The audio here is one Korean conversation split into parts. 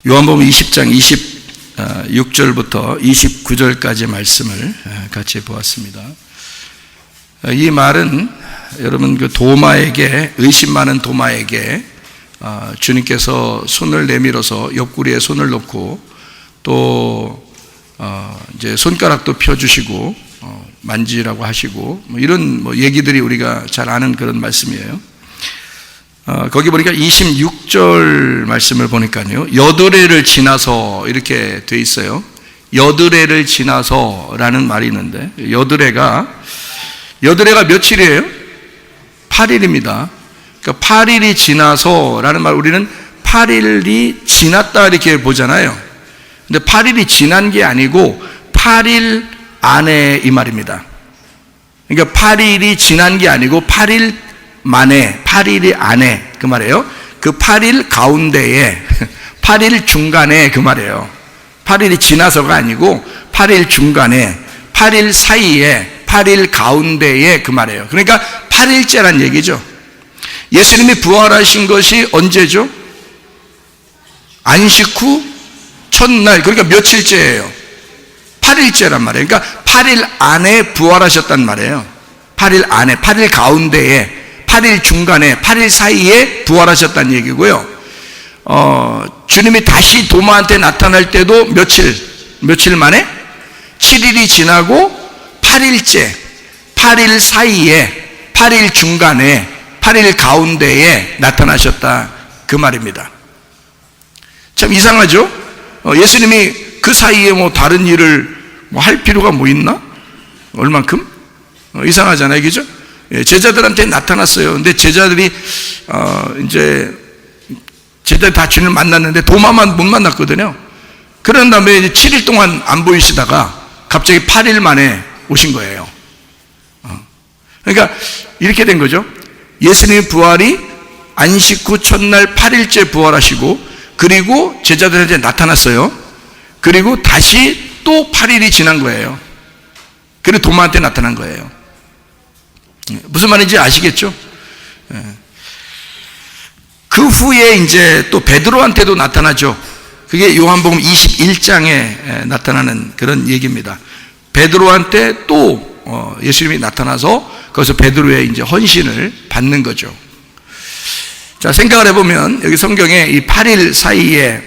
요한복음 20장 26절부터 29절까지 말씀을 같이 보았습니다. 이 말은 여러분 그 도마에게, 의심 많은 도마에게 주님께서 손을 내밀어서 옆구리에 손을 놓고 또 이제 손가락도 펴주시고 만지라고 하시고 이런 얘기들이 우리가 잘 아는 그런 말씀이에요. 거기 보니까 26절 말씀을 보니까요, 여드레를 지나서 이렇게 돼 있어요. 여드레를 지나서라는 말이 있는데, 여드레가 며칠이에요? 8일입니다. 그러니까 8일이 지나서라는 말, 우리는 8일이 지났다 이렇게 보잖아요. 근데 8일이 지난 게 아니고 8일 안에 이 말입니다. 그러니까 8일이 지난 게 아니고 8일 만에, 8일이 안에 그 말이에요. 그 8일 가운데에, 8일 중간에 그 말이에요. 8일이 지나서가 아니고 8일 중간에, 8일 사이에, 8일 가운데에 그 말이에요. 그러니까 8일째란 얘기죠. 예수님이 부활하신 것이 언제죠? 안식 후 첫날, 그러니까 며칠째예요? 8일째란 말이에요. 그러니까 8일 안에 부활하셨단 말이에요. 8일 안에, 8일 가운데에, 8일 중간에, 8일 사이에 부활하셨다는 얘기고요. 주님이 다시 도마한테 나타날 때도 며칠 만에? 7일이 지나고 8일째, 8일 사이에, 8일 중간에, 8일 가운데에 나타나셨다 그 말입니다. 참 이상하죠? 예수님이 그 사이에 다른 일을 할 필요가 있나? 얼만큼? 이상하잖아요, 그죠? 제자들한테 나타났어요. 근데 제자들이 제자들이 다 주님을 만났는데 도마만 못 만났거든요. 그런 다음에 이제 7일 동안 안 보이시다가 갑자기 8일 만에 오신 거예요. 그러니까 이렇게 된 거죠. 예수님의 부활이 안식 후 첫날 8일째 부활하시고, 그리고 제자들한테 나타났어요. 그리고 다시 또 8일이 지난 거예요. 그리고 도마한테 나타난 거예요. 무슨 말인지 아시겠죠? 그 후에 이제 또 베드로한테도 나타나죠. 그게 요한복음 21장에 나타나는 그런 얘기입니다. 베드로한테 또 예수님이 나타나서 거기서 베드로의 이제 헌신을 받는 거죠. 자, 생각을 해보면 여기 성경에 이 8일 사이에,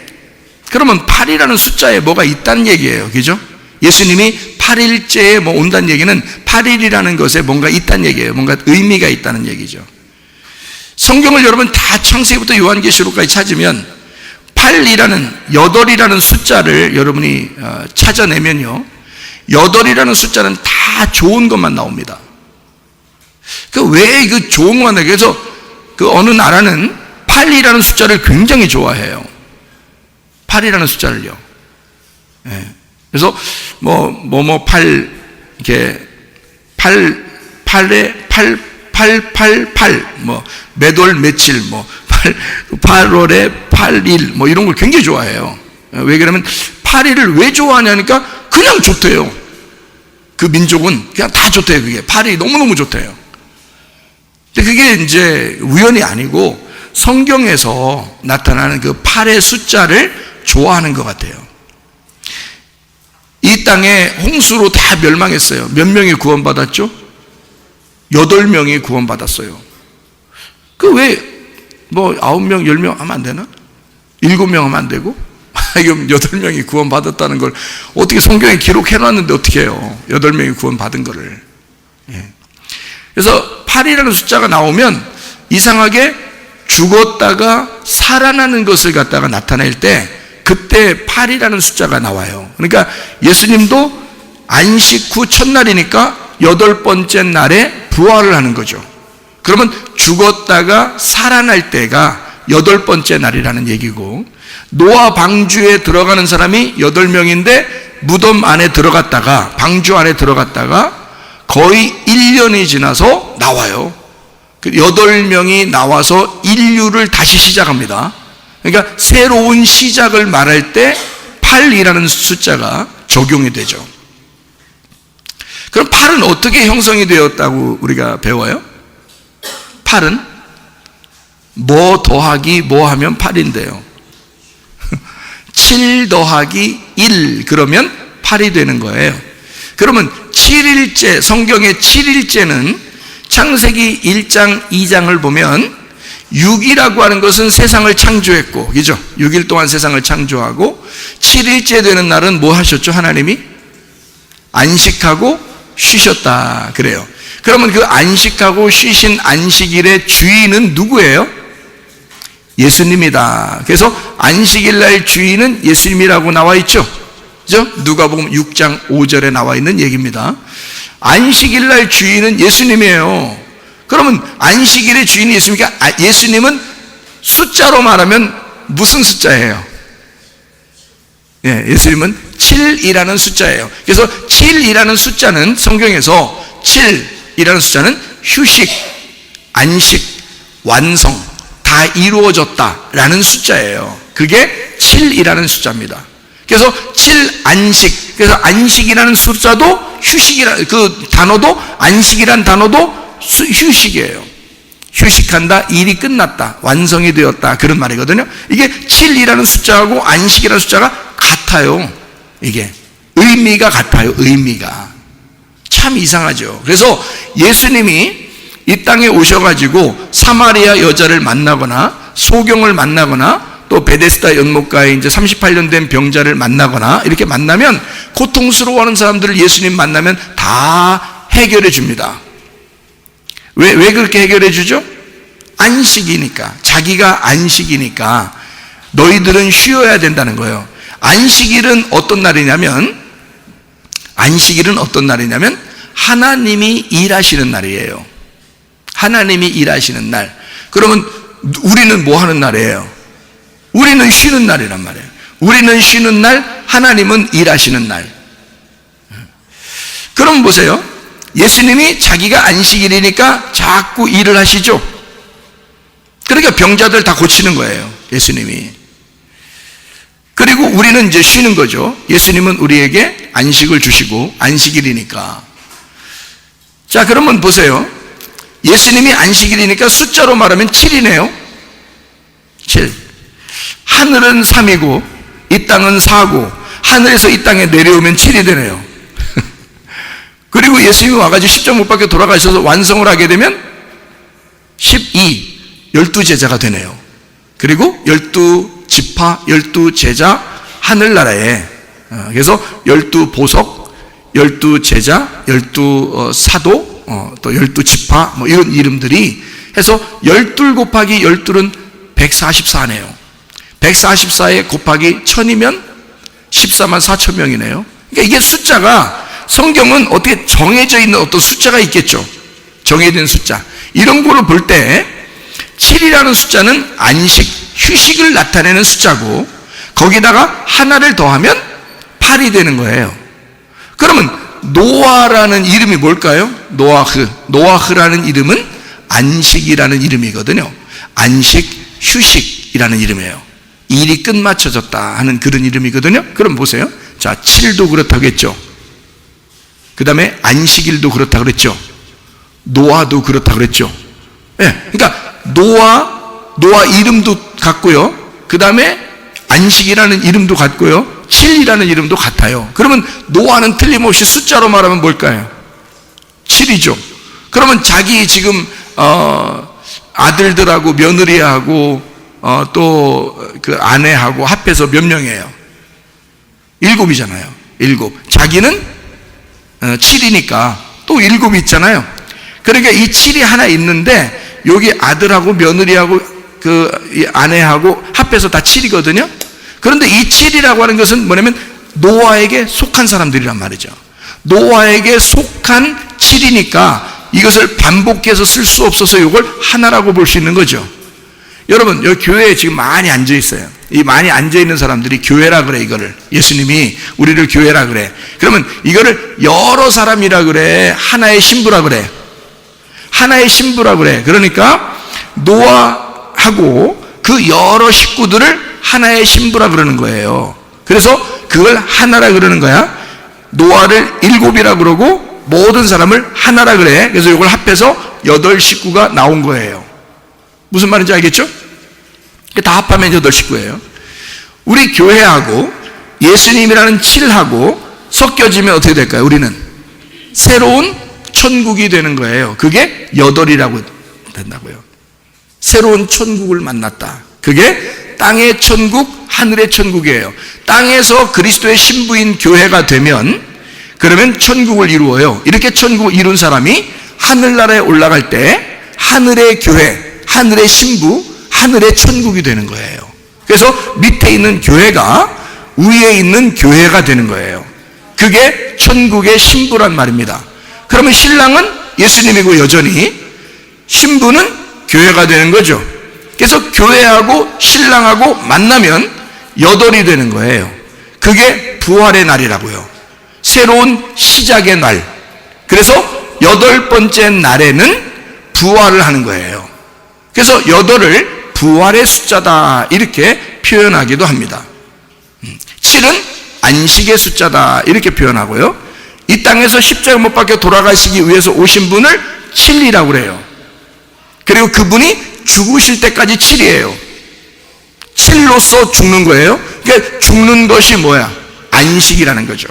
그러면 8이라는 숫자에 뭐가 있다는 얘기예요. 그죠? 예수님이 8일째에 온다는 얘기는 8일이라는 것에 뭔가 있다는 얘기예요. 뭔가 의미가 있다는 얘기죠. 성경을 여러분 다 창세기부터 요한계시록까지 찾으면 8이라는 숫자를 여러분이 찾아내면요, 8이라는 숫자는 다 좋은 것만 나옵니다. 왜 그 좋은 것만 나요? 그래서 그 어느 나라는 8이라는 숫자를 굉장히 좋아해요. 8이라는 숫자를요. 그래서 8 이렇게 8에 8 매월 며칠 8월에 8일 이런 걸 굉장히 좋아해요. 왜 그러면 8일을 왜 좋아하냐니까 그냥 좋대요. 그 민족은 그냥 다 좋대요. 그게 8일이 너무너무 좋대요. 근데 그게 이제 우연이 아니고 성경에서 나타나는 그 8의 숫자를 좋아하는 것 같아요. 이 땅에 홍수로 다 멸망했어요. 몇 명이 구원받았죠? 8명이 구원받았어요. 그 왜 9명, 10명 하면 안 되나? 7명 하면 안 되고? 이건 8명이 구원받았다는 걸 어떻게 성경에 기록해놨는데 어떻게 해요? 8명이 구원받은 거를. 그래서 8이라는 숫자가 나오면 이상하게 죽었다가 살아나는 것을 갖다가 나타낼 때 그때 8이라는 숫자가 나와요. 그러니까 예수님도 안식 후 첫날이니까 8번째 날에 부활을 하는 거죠. 그러면 죽었다가 살아날 때가 8번째 날이라는 얘기고, 노아 방주에 들어가는 사람이 8명인데 무덤 안에 들어갔다가, 방주 안에 들어갔다가 거의 1년이 지나서 나와요. 8명이 나와서 인류를 다시 시작합니다. 그러니까 새로운 시작을 말할 때 8이라는 숫자가 적용이 되죠. 그럼 8은 어떻게 형성이 되었다고 우리가 배워요? 8은 뭐 더하기 뭐 하면 8인데요. 7 더하기 1 그러면 8이 되는 거예요. 그러면 7일째, 성경의 7일째는 창세기 1장 2장을 보면 6이라고 하는 것은 세상을 창조했고, 그죠? 6일 동안 세상을 창조하고 7일째 되는 날은 뭐 하셨죠? 하나님이 안식하고 쉬셨다 그래요. 그러면 그 안식하고 쉬신 안식일의 주인은 누구예요? 예수님이다. 그래서 안식일날 주인은 예수님이라고 나와 있죠. 그죠? 누가복음 6장 5절에 나와 있는 얘기입니다. 안식일날 주인은 예수님이에요. 그러면 안식일의 주인이 예수님이니까 예수님은 숫자로 말하면 무슨 숫자예요? 예, 예수님은 7이라는 숫자예요. 그래서 7이라는 숫자는 성경에서 7이라는 숫자는 휴식, 안식, 완성 다 이루어졌다라는 숫자예요. 그게 7이라는 숫자입니다. 그래서 7안식, 그래서 안식이라는 숫자도 휴식이라는 그 단어도 안식이라는 단어도 휴식이에요. 휴식한다, 일이 끝났다, 완성이 되었다 그런 말이거든요. 이게 7이라는 숫자하고 안식이라는 숫자가 같아요. 이게 의미가 같아요. 의미가 참 이상하죠. 그래서 예수님이 이 땅에 오셔가지고 사마리아 여자를 만나거나 소경을 만나거나 또 베데스다 연못가에 이제 38년 된 병자를 만나거나 이렇게 만나면 고통스러워하는 사람들을 예수님 만나면 다 해결해 줍니다. 왜 그렇게 해결해 주죠? 안식이니까. 자기가 안식이니까 너희들은 쉬어야 된다는 거예요. 안식일은 어떤 날이냐면 하나님이 일하시는 날이에요. 하나님이 일하시는 날. 그러면 우리는 뭐 하는 날이에요? 우리는 쉬는 날이란 말이에요. 우리는 쉬는 날, 하나님은 일하시는 날. 그럼 보세요. 예수님이 자기가 안식일이니까 자꾸 일을 하시죠. 그러니까 병자들 다 고치는 거예요. 예수님이. 그리고 우리는 이제 쉬는 거죠. 예수님은 우리에게 안식을 주시고 안식일이니까. 자, 그러면 보세요. 예수님이 안식일이니까 숫자로 말하면 7이네요. 7. 하늘은 3이고 이 땅은 4고 하늘에서 이 땅에 내려오면 7이 되네요. 그리고 예수님이 와가지고 십자가 못 박혀 돌아가셔서 완성을 하게 되면 12, 12제자가 되네요. 그리고 12지파, 12제자 하늘나라에, 그래서 12보석, 12제자, 12사도, 또 12지파 뭐 이런 이름들이 해서 12 곱하기 12는 144네요. 144에 곱하기 1000이면 14만 4천 명이네요. 그러니까 이게 숫자가, 성경은 어떻게 정해져 있는 어떤 숫자가 있겠죠. 정해진 숫자. 이런 거를 볼 때 7이라는 숫자는 안식, 휴식을 나타내는 숫자고 거기다가 하나를 더하면 8이 되는 거예요. 그러면 노아라는 이름이 뭘까요? 노아흐라는 이름은 안식이라는 이름이거든요. 안식, 휴식이라는 이름이에요. 일이 끝마쳐졌다 하는 그런 이름이거든요. 그럼 보세요. 자, 7도 그렇다고 했죠. 그 다음에 안식일도 그렇다고 그랬죠. 노아도 그렇다고 그랬죠. 네, 그러니까 노아 이름도 같고요. 그 다음에 안식이라는 이름도 같고요. 7이라는 이름도 같아요. 그러면 노아는 틀림없이 숫자로 말하면 뭘까요? 7이죠. 그러면 자기 지금 아들들하고 며느리하고 또 그 아내하고 합해서 몇 명이에요? 7이잖아요. 7. 자기는 7이니까 또 7이 있잖아요. 그러니까 이 7이 하나 있는데 여기 아들하고 며느리하고 그 아내하고 합해서 다 7이거든요. 그런데 이 7이라고 하는 것은 뭐냐면 노아에게 속한 사람들이란 말이죠. 노아에게 속한 7이니까 이것을 반복해서 쓸 수 없어서 이걸 하나라고 볼 수 있는 거죠. 여러분, 여기 교회에 지금 많이 앉아 있어요. 이 많이 앉아 있는 사람들이 교회라 그래. 이거를 예수님이 우리를 교회라 그래. 그러면 이거를 여러 사람이라 그래, 하나의 신부라 그래. 하나의 신부라 그래. 그러니까 노아하고 그 여러 식구들을 하나의 신부라 그러는 거예요. 그래서 그걸 하나라 그러는 거야. 노아를 7이라 그러고 모든 사람을 하나라 그래. 그래서 이걸 합해서 8식구가 나온 거예요. 무슨 말인지 알겠죠? 다 합하면 8식구예요. 우리 교회하고 예수님이라는 칠하고 섞여지면 어떻게 될까요? 우리는 새로운 천국이 되는 거예요. 그게 여덟이라고 된다고요. 새로운 천국을 만났다. 그게 땅의 천국, 하늘의 천국이에요. 땅에서 그리스도의 신부인 교회가 되면 그러면 천국을 이루어요. 이렇게 천국을 이룬 사람이 하늘나라에 올라갈 때 하늘의 교회, 하늘의 신부, 하늘의 천국이 되는 거예요. 그래서 밑에 있는 교회가 위에 있는 교회가 되는 거예요. 그게 천국의 신부란 말입니다. 그러면 신랑은 예수님이고 여전히 신부는 교회가 되는 거죠. 그래서 교회하고 신랑하고 만나면 여덟이 되는 거예요. 그게 부활의 날이라고요. 새로운 시작의 날. 그래서 여덟 번째 날에는 부활을 하는 거예요. 그래서 여덟을 부활의 숫자다 이렇게 표현하기도 합니다. 7은 안식의 숫자다 이렇게 표현하고요. 이 땅에서 십자가 못 박혀 돌아가시기 위해서 오신 분을 7이라고 그래요. 그리고 그분이 죽으실 때까지 7이에요. 7로서 죽는 거예요. 그러니까 죽는 것이 뭐야? 안식이라는 거죠.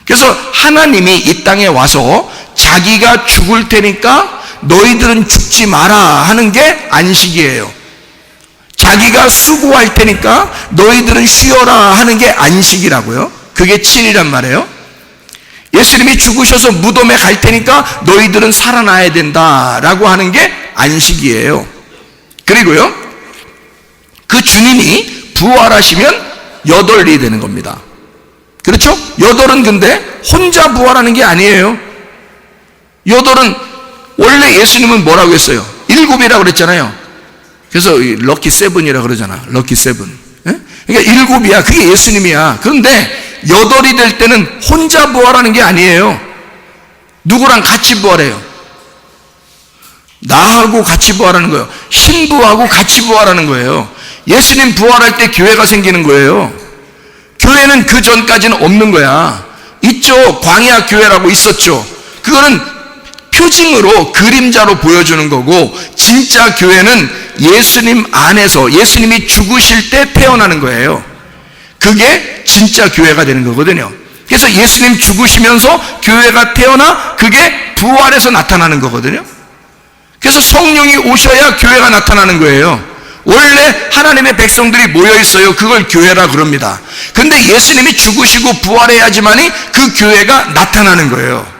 그래서 하나님이 이 땅에 와서 자기가 죽을 테니까 너희들은 죽지 마라 하는 게 안식이에요. 자기가 수고할 테니까 너희들은 쉬어라 하는 게 안식이라고요. 그게 7이란 말이에요. 예수님이 죽으셔서 무덤에 갈 테니까 너희들은 살아나야 된다라고 하는 게 안식이에요. 그리고요, 그 주님이 부활하시면 여덟이 되는 겁니다. 그렇죠? 여덟은 근데 혼자 부활하는 게 아니에요. 여덟은 원래 예수님은 뭐라고 했어요? 일곱이라고 그랬잖아요. 그래서 럭키 세븐이라고 그러잖아. 럭키 세븐. 그러니까 일곱이야. 그게 예수님이야. 그런데 여덟이 될 때는 혼자 부활하는 게 아니에요. 누구랑 같이 부활해요? 나하고 같이 부활하는 거예요. 신부하고 같이 부활하는 거예요. 예수님 부활할 때 교회가 생기는 거예요. 교회는 그 전까지는 없는 거야. 있죠. 광야 교회라고 있었죠. 그거는 표징으로 그림자로 보여주는 거고, 진짜 교회는 예수님 안에서 예수님이 죽으실 때 태어나는 거예요. 그게 진짜 교회가 되는 거거든요. 그래서 예수님 죽으시면서 교회가 태어나 그게 부활해서 나타나는 거거든요. 그래서 성령이 오셔야 교회가 나타나는 거예요. 원래 하나님의 백성들이 모여 있어요. 그걸 교회라 그럽니다. 근데 예수님이 죽으시고 부활해야지만이 그 교회가 나타나는 거예요.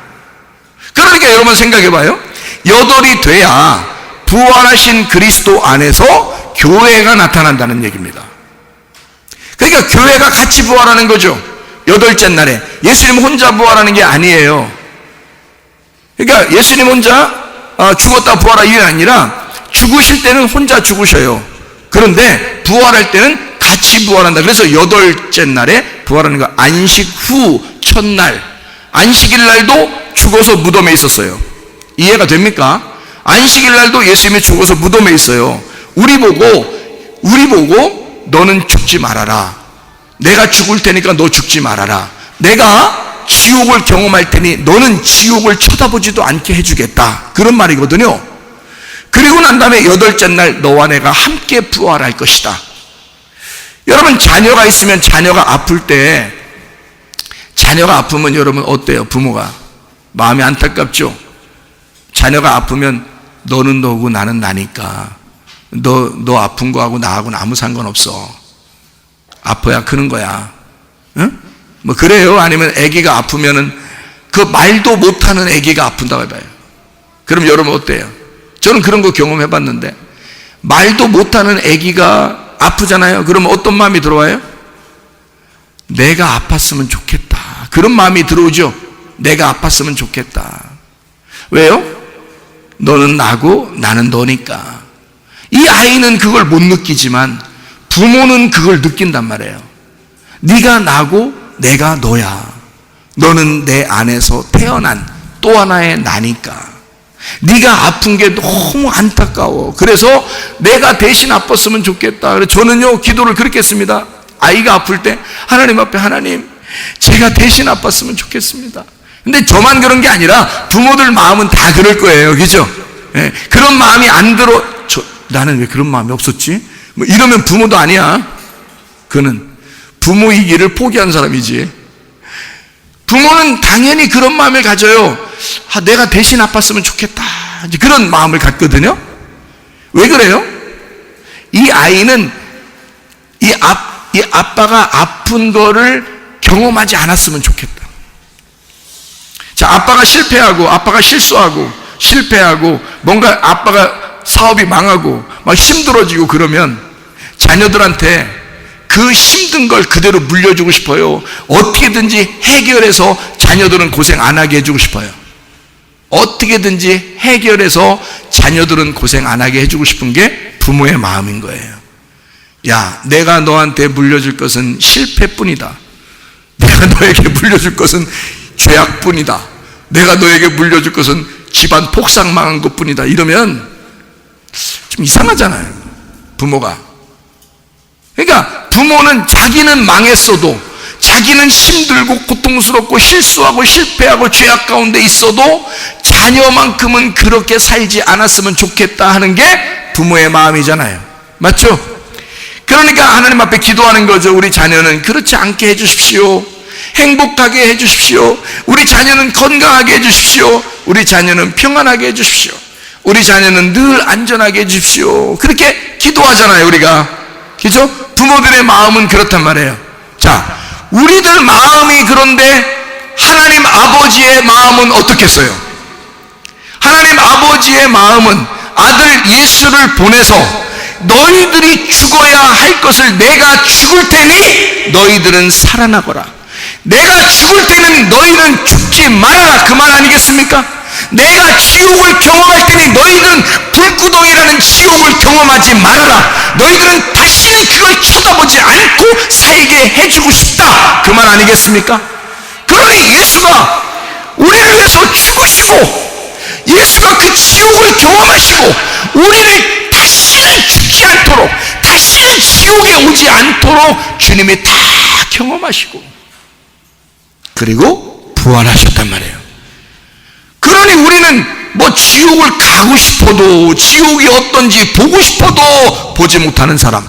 그러니까 여러분 생각해 봐요. 여덟이 돼야 부활하신 그리스도 안에서 교회가 나타난다는 얘기입니다. 그러니까 교회가 같이 부활하는 거죠. 여덟째 날에. 예수님 혼자 부활하는 게 아니에요. 그러니까 예수님 혼자 죽었다 부활할 일이 아니라 죽으실 때는 혼자 죽으셔요. 그런데 부활할 때는 같이 부활한다. 그래서 여덟째 날에 부활하는 거. 안식 후 첫날. 안식일 날도 죽어서 무덤에 있었어요. 이해가 됩니까? 안식일 날도 예수님이 죽어서 무덤에 있어요. 우리 보고 너는 죽지 말아라. 내가 죽을 테니까 너 죽지 말아라. 내가 지옥을 경험할 테니 너는 지옥을 쳐다보지도 않게 해주겠다. 그런 말이거든요. 그리고 난 다음에 여덟째 날 너와 내가 함께 부활할 것이다. 여러분, 자녀가 있으면 자녀가 아플 때, 자녀가 아프면 여러분 어때요? 부모가 마음이 안타깝죠? 자녀가 아프면 너는 너고 나는 나니까 너 아픈 거하고 나하고는 아무 상관없어. 아파야 크는 거야. 응? 뭐 그래요? 아니면 아기가 아프면은 그 말도 못하는 아기가 아픈다고 해봐요. 그럼 여러분 어때요? 저는 그런 거 경험해 봤는데, 말도 못하는 아기가 아프잖아요. 그러면 어떤 마음이 들어와요? 내가 아팠으면 좋겠다. 그런 마음이 들어오죠. 내가 아팠으면 좋겠다. 왜요? 너는 나고 나는 너니까. 이 아이는 그걸 못 느끼지만 부모는 그걸 느낀단 말이에요. 네가 나고 내가 너야. 너는 내 안에서 태어난 또 하나의 나니까. 네가 아픈 게 너무 안타까워. 그래서 내가 대신 아팠으면 좋겠다. 그래서 저는요, 기도를 그렇게 했습니다. 아이가 아플 때 하나님 앞에, 하나님, 제가 대신 아팠으면 좋겠습니다. 근데 저만 그런 게 아니라 부모들 마음은 다 그럴 거예요. 그죠? 예, 그런 마음이 안 들어. 나는 왜 그런 마음이 없었지? 뭐 이러면 부모도 아니야. 그는 부모이기를 포기한 사람이지. 부모는 당연히 그런 마음을 가져요. 내가 대신 아팠으면 좋겠다, 이제 그런 마음을 갖거든요. 왜 그래요? 이 아이는 이 아빠가 아픈 거를 경험하지 않았으면 좋겠다. 자, 아빠가 실패하고, 아빠가 실수하고, 실패하고, 뭔가 아빠가 사업이 망하고, 막 힘들어지고 그러면 자녀들한테 그 힘든 걸 그대로 물려주고 싶어요? 어떻게든지 해결해서 자녀들은 고생 안 하게 해주고 싶어요? 어떻게든지 해결해서 자녀들은 고생 안 하게 해주고 싶은 게 부모의 마음인 거예요. 야, 내가 너한테 물려줄 것은 실패뿐이다. 내가 너에게 물려줄 것은 죄악뿐이다. 내가 너에게 물려줄 것은 집안 폭삭망한 것뿐이다. 이러면 좀 이상하잖아요, 부모가. 그러니까 부모는 자기는 망했어도, 자기는 힘들고 고통스럽고 실수하고 실패하고 죄악 가운데 있어도 자녀만큼은 그렇게 살지 않았으면 좋겠다 하는 게 부모의 마음이잖아요. 맞죠? 그러니까 하나님 앞에 기도하는 거죠. 우리 자녀는 그렇지 않게 해주십시오. 행복하게 해주십시오. 우리 자녀는 건강하게 해주십시오. 우리 자녀는 평안하게 해주십시오. 우리 자녀는 늘 안전하게 해주십시오. 그렇게 기도하잖아요, 우리가. 그죠? 부모들의 마음은 그렇단 말이에요. 자, 우리들 마음이 그런데 하나님 아버지의 마음은 어떻겠어요? 하나님 아버지의 마음은 아들 예수를 보내서 너희들이 죽어야 할 것을 내가 죽을 테니 너희들은 살아나거라. 내가 죽을 때는 너희는 죽지 말아라, 그 말 아니겠습니까? 내가 지옥을 경험할 때니 너희들은 불구덩이라는 지옥을 경험하지 말아라. 너희들은 다시는 그걸 쳐다보지 않고 살게 해주고 싶다, 그 말 아니겠습니까? 그러니 예수가 우리를 위해서 죽으시고, 예수가 그 지옥을 경험하시고 우리를 다시는 죽지 않도록, 다시는 지옥에 오지 않도록 주님이 다 경험하시고 그리고 부활하셨단 말이에요. 그러니 우리는 뭐 지옥을 가고 싶어도, 지옥이 어떤지 보고 싶어도 보지 못하는 사람,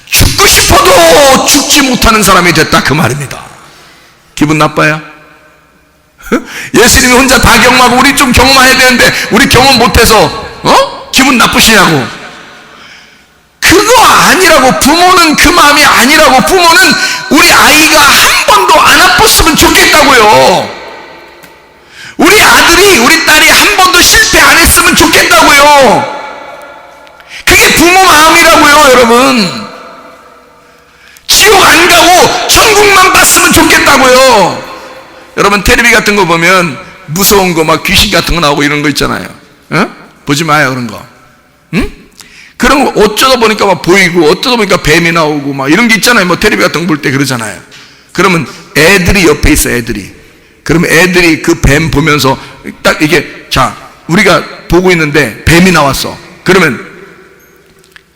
죽고 싶어도 죽지 못하는 사람이 됐다, 그 말입니다. 기분 나빠요? 예수님이 혼자 다 경험하고 우리 좀 경험해야 되는데 우리 경험 못해서 기분 나쁘시냐고. 그거 아니라고. 부모는 그 마음이 아니라고. 부모는 우리 아이가 한 번도 안 아팠으면 좋겠다고요. 우리 아들이, 우리 딸이 한 번도 실패 안 했으면 좋겠다고요. 그게 부모 마음이라고요, 여러분. 지옥 안 가고 천국만 갔으면 좋겠다고요. 여러분, 텔레비 같은 거 보면 무서운 거, 막 귀신 같은 거 나오고 이런 거 있잖아요. 보지 마요, 그런 거. 응? 그런 거 어쩌다 보니까 막 보이고, 어쩌다 보니까 뱀이 나오고 막 이런 게 있잖아요. 뭐 텔레비 같은 거 볼 때 그러잖아요. 그러면 애들이 옆에 있어, 애들이. 그러면 애들이 그 뱀 보면서 딱 이게, 자, 우리가 보고 있는데 뱀이 나왔어. 그러면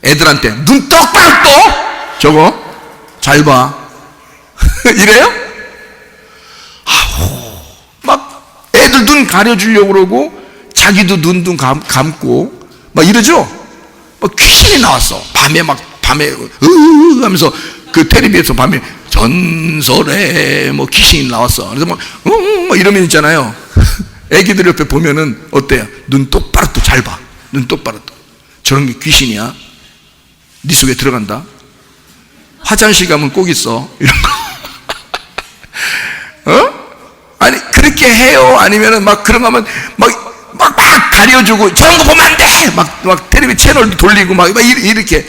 애들한테 눈 똑바로 떠! 저거 잘 봐. 이래요? 아우, 막 애들 눈 가려주려고 그러고 자기도 눈 감고 막 이러죠? 막 귀신이 나왔어. 밤에 하면서 그 텔레비에서 밤에 전설에 뭐 귀신이 나왔어. 그래서 막 이러면 있잖아요. 애기들 옆에 보면은 어때요? 눈 똑바로 또 잘 봐. 눈 똑바로 또. 저런 게 귀신이야. 네 속에 들어간다. 화장실 가면 꼭 있어. 이런 거. 아니, 그렇게 해요? 아니면은 막 그런 거 하면 막 가려주고 저런 거 보면 안 돼! 막 텔레비 채널 돌리고 막 이렇게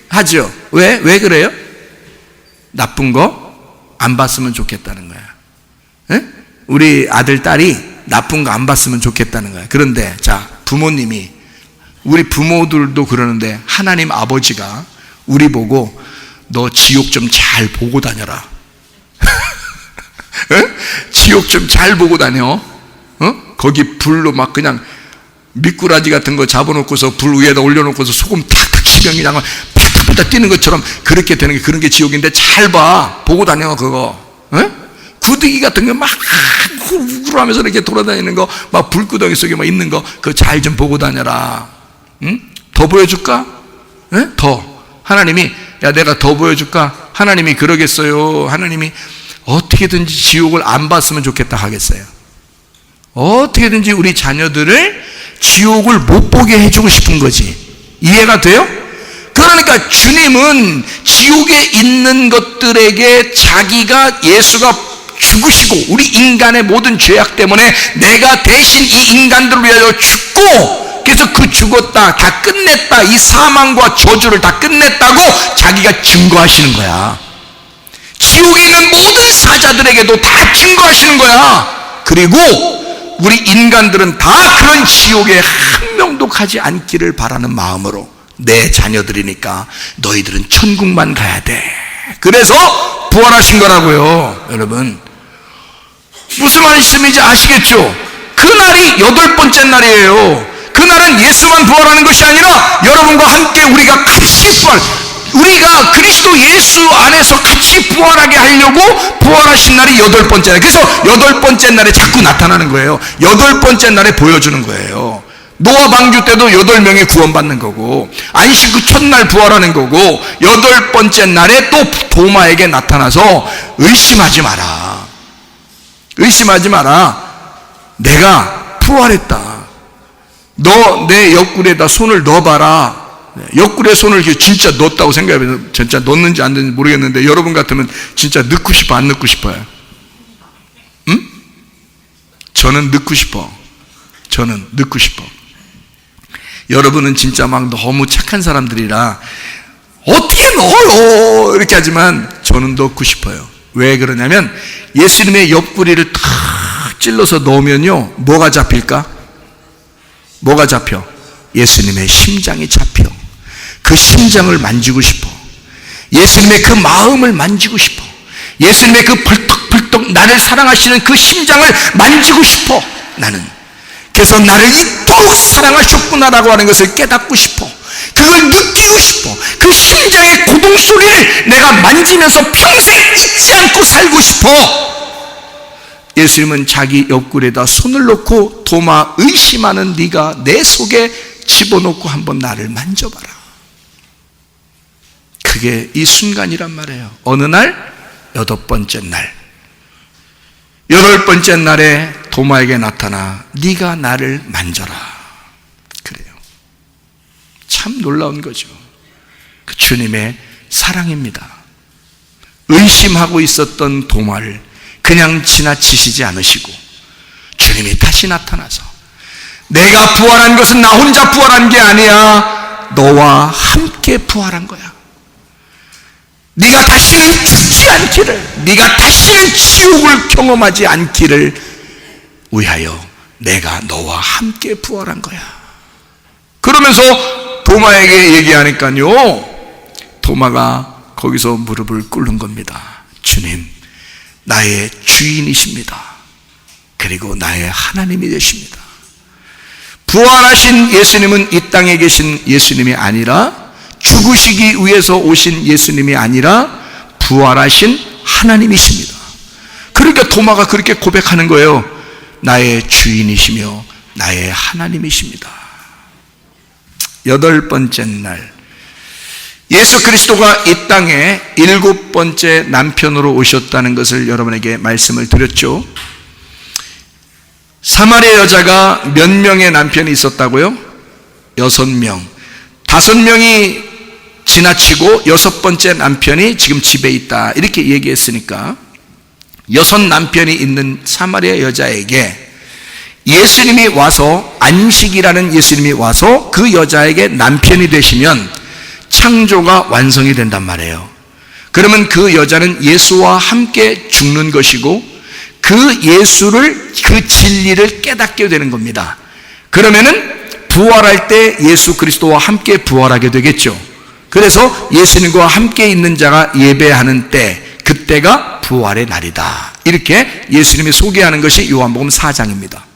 하죠. 왜 그래요? 나쁜 거 안 봤으면 좋겠다는 거야. 에? 우리 아들, 딸이 나쁜 거 안 봤으면 좋겠다는 거야. 그런데 자, 부모님이, 우리 부모들도 그러는데 하나님 아버지가 우리 보고 너 지옥 좀 잘 보고 다녀라. 지옥 좀 잘 보고 다녀. 거기 불로 막 그냥 미꾸라지 같은 거 잡아놓고서 불 위에다 올려놓고서 소금 탁탁 치면 그냥 팍팍팍 뛰는 것처럼 그렇게 되는 게, 그런 게 지옥인데 잘 봐. 보고 다녀, 그거. 구더기 같은 거 막 후루후루 하면서 이렇게 돌아다니는 거, 막 불구덩이 속에 막 있는 거, 그거 잘 좀 보고 다녀라. 응? 더 보여줄까? 더. 하나님이, 야, 내가 더 보여줄까? 하나님이 그러겠어요? 하나님이 어떻게든지 지옥을 안 봤으면 좋겠다 하겠어요? 어떻게든지 우리 자녀들을 지옥을 못 보게 해주고 싶은 거지. 이해가 돼요? 그러니까 주님은 지옥에 있는 것들에게 자기가 예수가 죽으시고 우리 인간의 모든 죄악 때문에 내가 대신 이 인간들을 위하여 죽고, 그래서 그 죽었다, 다 끝냈다, 이 사망과 저주를 다 끝냈다고 자기가 증거하시는 거야. 지옥에 있는 모든 사자들에게도 다 증거하시는 거야. 그리고 우리 인간들은 다 그런 지옥에 한 명도 가지 않기를 바라는 마음으로, 내 자녀들이니까 너희들은 천국만 가야 돼. 그래서 부활하신 거라고요. 여러분, 무슨 말씀인지 아시겠죠? 그날이 8번째 날이에요. 그날은 예수만 부활하는 것이 아니라 여러분과 함께 우리가 같이 부활, 우리가 그리스도 예수 안에서 같이 부활하게 하려고 부활하신 날이 8번째 날. 그래서 8번째 날에 자꾸 나타나는 거예요. 8번째 날에 보여주는 거예요. 노아 방주 때도 8명이 구원받는 거고, 안식 그 첫날 부활하는 거고, 8번째 날에 또 도마에게 나타나서 의심하지 마라. 의심하지 마라. 내가 부활했다. 너 내 옆구리에다 손을 넣어봐라. 옆구리에 손을 진짜 넣었다고 생각해요. 진짜 넣는지 안 넣는지 모르겠는데 여러분 같으면 진짜 넣고 싶어, 안 넣고 싶어요? 응? 저는 넣고 싶어. 저는 넣고 싶어. 여러분은 진짜 막 너무 착한 사람들이라 어떻게 넣어요? 이렇게 하지만 저는 넣고 싶어요. 왜 그러냐면 예수님의 옆구리를 탁 찔러서 넣으면요, 뭐가 잡힐까? 뭐가 잡혀? 예수님의 심장이 잡혀. 그 심장을 만지고 싶어. 예수님의 그 마음을 만지고 싶어. 예수님의 그 벌떡벌떡 나를 사랑하시는 그 심장을 만지고 싶어. 나는 그래서 나를 이토록 사랑하셨구나라고 하는 것을 깨닫고 싶어. 그걸 느끼고 싶어. 그 심장의 고동 소리를 내가 만지면서 평생 잊지 않고 살고 싶어. 예수님은 자기 옆구리에다 손을 놓고, 도마, 의심하는 네가 내 속에 집어넣고 한번 나를 만져봐라. 그게 이 순간이란 말이에요. 어느 날? 8번째 날. 8번째 날에 도마에게 나타나 네가 나를 만져라. 그래요. 참 놀라운 거죠. 그 주님의 사랑입니다. 의심하고 있었던 도마를 그냥 지나치시지 않으시고 주님이 다시 나타나서, 내가 부활한 것은 나 혼자 부활한 게 아니야. 너와 함께 부활한 거야. 네가 다시는 죽지 않기를, 네가 다시는 지옥을 경험하지 않기를 위하여 내가 너와 함께 부활한 거야. 그러면서 도마에게 얘기하니까요, 도마가 거기서 무릎을 꿇는 겁니다. 주님, 나의 주인이십니다. 그리고 나의 하나님이 되십니다. 부활하신 예수님은 이 땅에 계신 예수님이 아니라, 죽으시기 위해서 오신 예수님이 아니라 부활하신 하나님이십니다. 그러니까 도마가 그렇게 고백하는 거예요. 나의 주인이시며 나의 하나님이십니다. 8번째 날, 예수 그리스도가 이 땅에 7번째 남편으로 오셨다는 것을 여러분에게 말씀을 드렸죠. 사마리아 여자가 몇 명의 남편이 있었다고요? 6명. 5명이 지나치고 6번째 남편이 지금 집에 있다, 이렇게 얘기했으니까 6 남편이 있는 사마리아 여자에게 예수님이 와서, 안식이라는 예수님이 와서 그 여자에게 남편이 되시면 창조가 완성이 된단 말이에요. 그러면 그 여자는 예수와 함께 죽는 것이고, 그 예수를, 그 진리를 깨닫게 되는 겁니다. 그러면은 부활할 때 예수 그리스도와 함께 부활하게 되겠죠. 그래서 예수님과 함께 있는 자가 예배하는 때, 그때가 부활의 날이다, 이렇게 예수님이 소개하는 것이 요한복음 4장입니다.